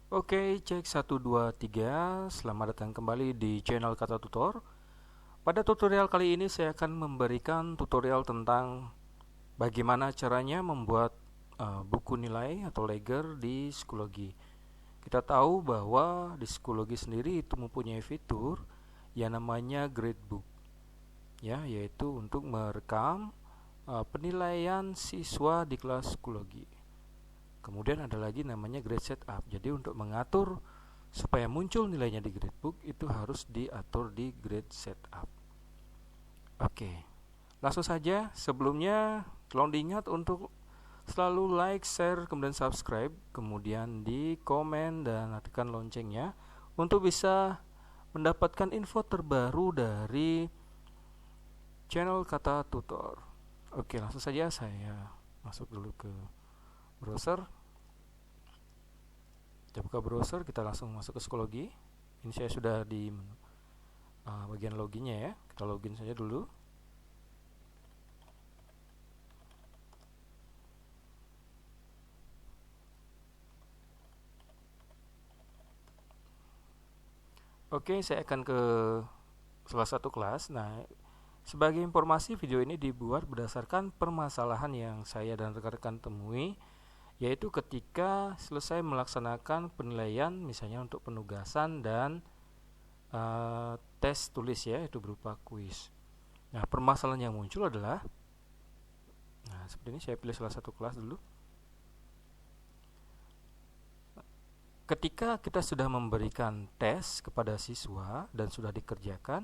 Oke, cek 1 2 3. Selamat datang kembali di channel Kata Tutor. Pada tutorial kali ini saya akan memberikan tutorial tentang bagaimana caranya membuat buku nilai atau ledger di Schoology. Kita tahu bahwa di Schoology sendiri itu mempunyai fitur yang namanya gradebook, ya, yaitu untuk merekam penilaian siswa di kelas Schoology. Kemudian ada lagi namanya grade setup. Jadi untuk mengatur supaya muncul nilainya di gradebook itu harus diatur di grade setup. Oke, langsung saja. Sebelumnya tolong diingat untuk selalu like, share, kemudian subscribe, kemudian di komen dan aktifkan loncengnya untuk bisa mendapatkan info terbaru dari channel Kata Tutor. Oke, langsung saja saya masuk dulu ke browser. Kita buka browser, kita langsung masuk ke Schoology. Ini saya sudah di bagian loginnya ya. Kita login saja dulu. Oke, saya akan ke salah satu kelas. Nah, sebagai informasi, video ini dibuat berdasarkan permasalahan yang saya dan rekan-rekan temui, yaitu ketika selesai melaksanakan penilaian, misalnya untuk penugasan dan tes tulis ya, itu berupa kuis. Nah, permasalahan yang muncul adalah, nah seperti ini, saya pilih salah satu kelas dulu. Ketika kita sudah memberikan tes kepada siswa dan sudah dikerjakan,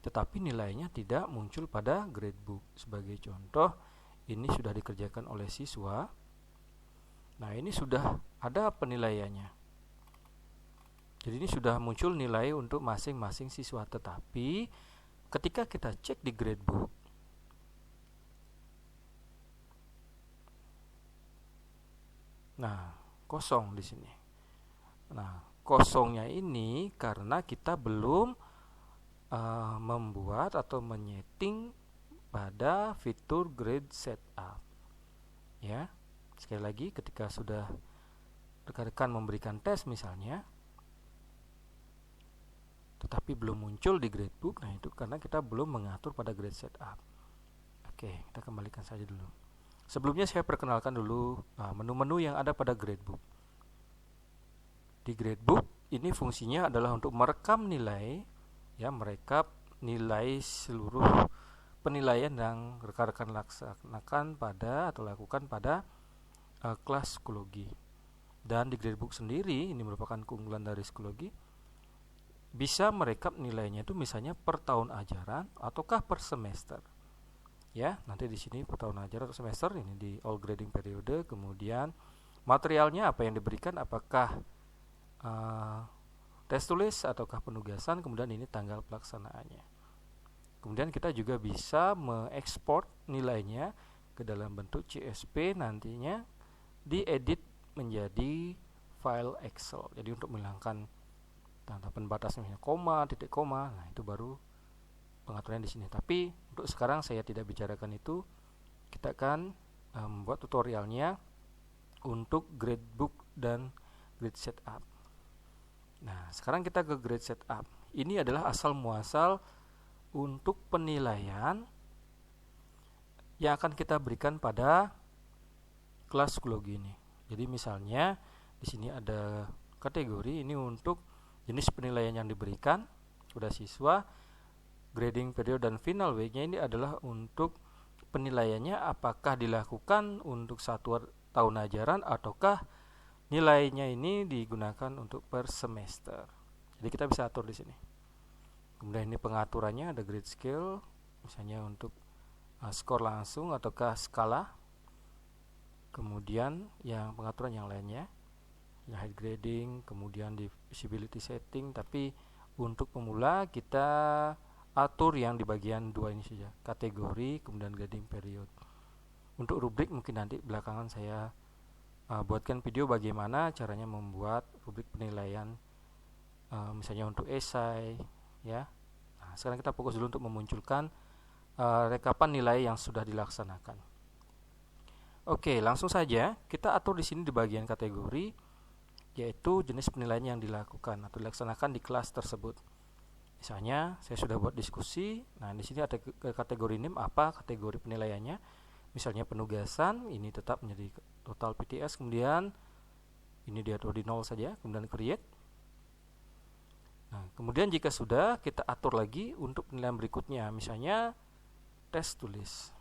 tetapi nilainya tidak muncul pada gradebook. Sebagai contoh, ini sudah dikerjakan oleh siswa. Nah, ini sudah ada penilaiannya. Jadi ini sudah muncul nilai untuk masing-masing siswa. Tetapi ketika kita cek di gradebook, nah kosong di sini. Nah, kosongnya ini karena kita belum membuat atau menyeting pada fitur grade setup. Ya, sekali lagi, ketika sudah rekan-rekan memberikan tes misalnya, tetapi belum muncul di gradebook, nah itu karena kita belum mengatur pada grade setup. Oke, kita kembalikan saja dulu. Sebelumnya saya perkenalkan dulu menu-menu yang ada pada gradebook. Di gradebook ini fungsinya adalah untuk merekam nilai, ya, merekap nilai seluruh penilaian yang rekan-rekan laksanakan pada atau lakukan pada kelas Schoology. Dan di gradebook sendiri, ini merupakan keunggulan dari Schoology, bisa merekap nilainya itu misalnya per tahun ajaran ataukah per semester. Ya, nanti di sini per tahun ajaran atau semester, ini di all grading periode. Kemudian materialnya apa yang diberikan, apakah tes tulis ataukah penugasan, kemudian ini tanggal pelaksanaannya. Kemudian kita juga bisa mengekspor nilainya ke dalam bentuk CSV, nantinya diedit menjadi file Excel. Jadi untuk menghilangkan tanda batas misalnya koma, titik koma, nah itu baru pengaturan di sini. Tapi untuk sekarang saya tidak bicarakan itu. Kita akan membuat tutorialnya untuk gradebook dan grade setup. Nah, sekarang kita ke grade setup. Ini adalah asal muasal untuk penilaian yang akan kita berikan pada kelas Schoology ini. Jadi misalnya di sini ada kategori, ini untuk jenis penilaian yang diberikan kepada siswa. Grading period dan final week-nya ini adalah untuk penilaiannya apakah dilakukan untuk satu tahun ajaran ataukah nilainya ini digunakan untuk per semester. Jadi kita bisa atur di sini. Kemudian ini pengaturannya, ada grade scale, misalnya untuk skor langsung ataukah skala. Kemudian yang pengaturan yang lainnya, height grading, kemudian di visibility setting. Tapi untuk pemula kita atur yang di bagian 2 ini saja, kategori, kemudian grading period. Untuk rubrik mungkin nanti belakangan saya buatkan video bagaimana caranya membuat rubrik penilaian, misalnya untuk esai, ya. Nah, sekarang kita fokus dulu untuk memunculkan rekapan nilai yang sudah dilaksanakan. Oke, langsung saja kita atur di sini di bagian kategori. yaitu jenis penilaian yang dilakukan atau dilaksanakan di kelas tersebut. Misalnya saya sudah buat diskusi. Nah, di sini ada kategori NIM apa kategori penilaiannya. Misalnya penugasan, ini tetap menjadi total PTS, kemudian ini diatur di 0 saja, kemudian create. Nah, kemudian jika sudah, kita atur lagi untuk penilaian berikutnya, misalnya tes tulis.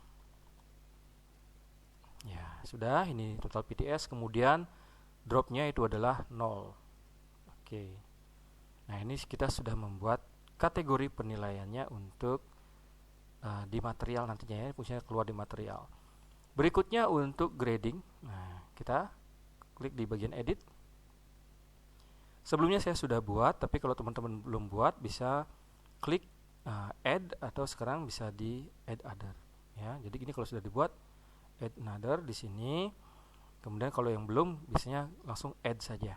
Ya, sudah, ini total PTS, kemudian dropnya itu adalah 0. Oke. Nah, ini kita sudah membuat kategori penilaiannya untuk di material nantinya ya, fungsinya keluar di material. Berikutnya untuk grading. Nah, kita klik di bagian edit. Sebelumnya saya sudah buat, tapi kalau teman-teman belum buat bisa klik add, atau sekarang bisa di add other ya. Jadi ini kalau sudah dibuat add another di sini. Kemudian kalau yang belum biasanya langsung add saja.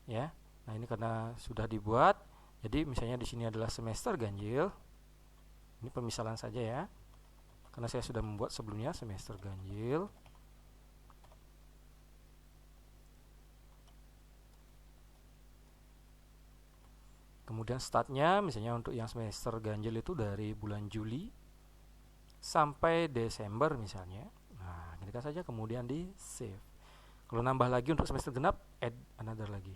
Ya. Nah, ini karena sudah dibuat, jadi misalnya di sini adalah semester ganjil. Ini pemisalan saja ya. Karena saya sudah membuat sebelumnya semester ganjil. Kemudian startnya misalnya untuk yang semester ganjil itu dari bulan Juli sampai Desember misalnya. Nah, ketika saja kemudian di save. Kalau nambah lagi untuk semester genap, add another lagi.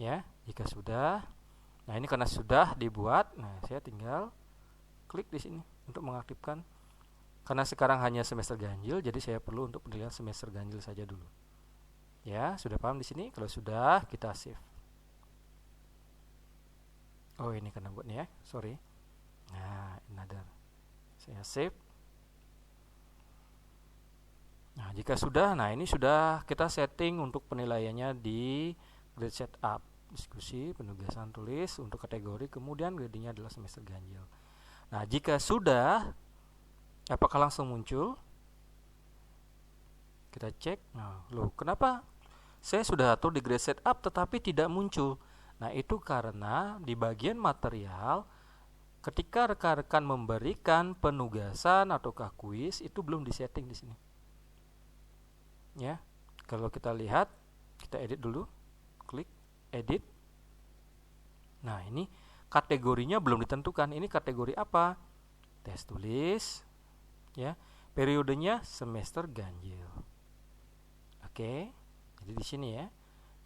Ya, jika sudah. Nah, ini karena sudah dibuat, nah saya tinggal klik di sini untuk mengaktifkan. Karena sekarang hanya semester ganjil, jadi saya perlu untuk penilaian semester ganjil saja dulu. Ya, sudah paham di sini? Kalau sudah, kita save. Oh, ini karena buatnya ya, sorry. Nah, another. Saya save. Nah, jika sudah, nah ini sudah kita setting untuk penilaiannya di grade setup, diskusi, penugasan tulis untuk kategori, kemudian gradingnya adalah semester ganjil. Nah, jika sudah, apakah langsung muncul? Kita cek. Nah, loh, kenapa saya sudah atur di grade setup tetapi tidak muncul? Nah, itu karena di bagian material ketika rekan-rekan memberikan penugasan atau kuis itu belum disetting di sini. Ya. Kalau kita lihat, kita edit dulu. Klik edit. Nah, ini kategorinya belum ditentukan. Ini kategori apa? Tes tulis. Ya. Periodenya semester ganjil. Oke. Jadi di sini ya.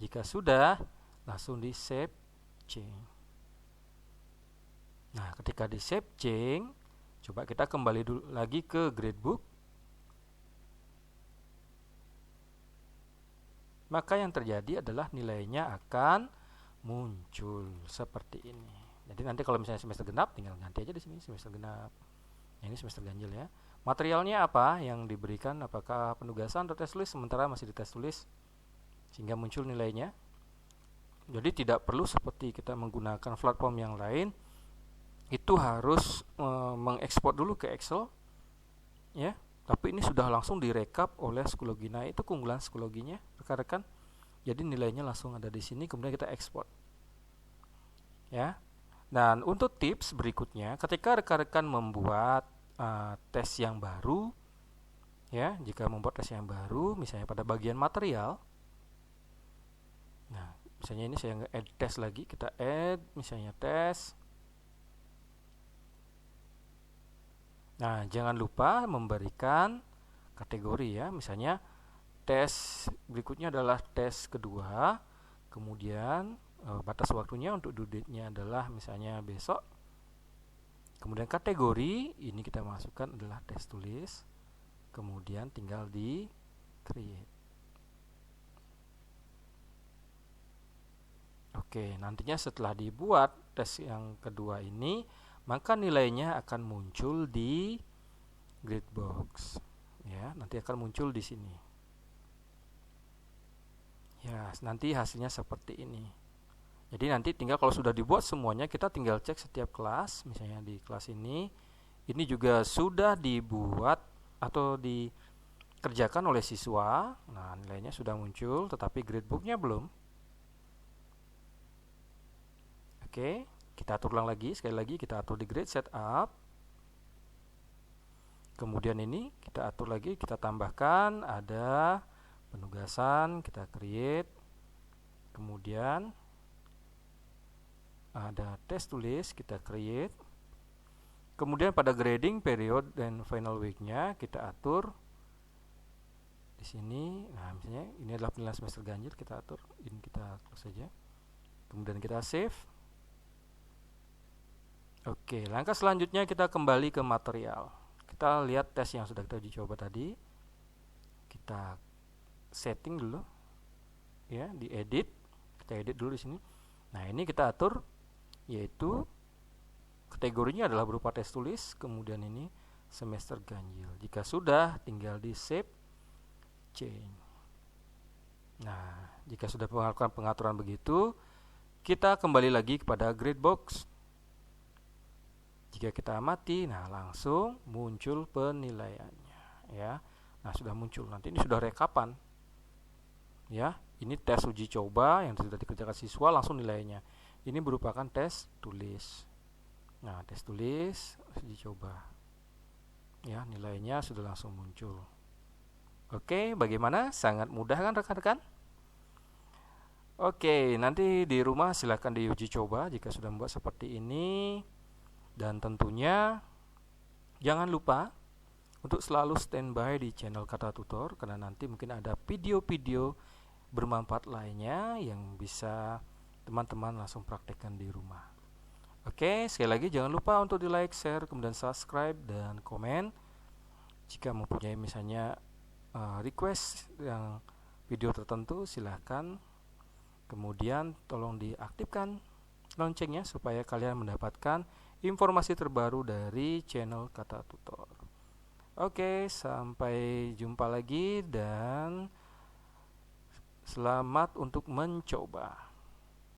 Jika sudah, langsung di save change. Nah, ketika di save change, coba kita kembali dulu lagi ke gradebook. Maka yang terjadi adalah nilainya akan muncul seperti ini. Jadi nanti kalau misalnya semester genap, tinggal ganti aja di sini semester genap. Nah, ini semester ganjil ya. Materialnya apa yang diberikan? Apakah penugasan atau tes tulis? Sementara masih di tes tulis, sehingga muncul nilainya. Jadi tidak perlu seperti kita menggunakan platform yang lain, itu harus mengekspor dulu ke Excel, ya. Tapi ini sudah langsung direkap oleh Schoology. Nah, itu keunggulan Schoology-nya, rekan-rekan. Jadi nilainya langsung ada di sini, kemudian kita ekspor. Ya. Dan untuk tips berikutnya, ketika rekan-rekan membuat tes yang baru, ya, jika membuat tes yang baru, misalnya pada bagian material. Nah, misalnya ini saya add tes lagi, kita add misalnya tes. Nah, jangan lupa memberikan kategori ya. Misalnya tes berikutnya adalah tes kedua. Kemudian batas waktunya untuk due date-nya adalah misalnya besok. Kemudian kategori ini kita masukkan adalah tes tulis. Kemudian tinggal di create. Oke, nantinya setelah dibuat tes yang kedua ini, maka nilainya akan muncul di gradebox. Ya, nanti akan muncul di sini. Ya, nanti hasilnya seperti ini. Jadi nanti tinggal kalau sudah dibuat semuanya, kita tinggal cek setiap kelas. Misalnya di kelas ini juga sudah dibuat atau dikerjakan oleh siswa. Nah, nilainya sudah muncul, tetapi gradebooknya belum. Oke. Kita atur ulang lagi, sekali lagi kita atur di grade setup. Kemudian ini kita atur lagi, kita tambahkan ada penugasan, kita create. Kemudian ada tes tulis, kita create. Kemudian pada grading period dan final week-nya kita atur di sini. Nah, misalnya ini adalah penilaian semester ganjil, kita atur, ini kita close saja. Kemudian kita save. Oke, langkah selanjutnya kita kembali ke material. Kita lihat tes yang sudah kita uji coba tadi. Kita setting dulu, ya, di edit. Kita edit dulu di sini. Nah, ini kita atur, yaitu kategorinya adalah berupa tes tulis. Kemudian ini semester ganjil. Jika sudah, tinggal di save, change. Nah, jika sudah melakukan pengaturan begitu, kita kembali lagi kepada gradebox. Jika kita amati, nah langsung muncul penilaiannya, ya. Nah, sudah muncul. Nanti ini sudah rekapan, ya. Ini tes uji coba yang sudah dikerjakan siswa, langsung nilainya. Ini merupakan tes tulis. Nah, tes tulis uji coba, ya, nilainya sudah langsung muncul. Oke, bagaimana? Sangat mudah kan rekan-rekan? Oke, nanti di rumah silakan diuji coba jika sudah membuat seperti ini. Dan tentunya jangan lupa untuk selalu standby di channel Kata Tutor, karena nanti mungkin ada video-video bermanfaat lainnya yang bisa teman-teman langsung praktekkan di rumah. Oke, sekali lagi jangan lupa untuk di like, share, kemudian subscribe dan komen. Jika mempunyai misalnya request yang video tertentu, silahkan. Kemudian tolong diaktifkan loncengnya supaya kalian mendapatkan informasi terbaru dari channel Kata Tutor. Oke, sampai jumpa lagi dan selamat untuk mencoba.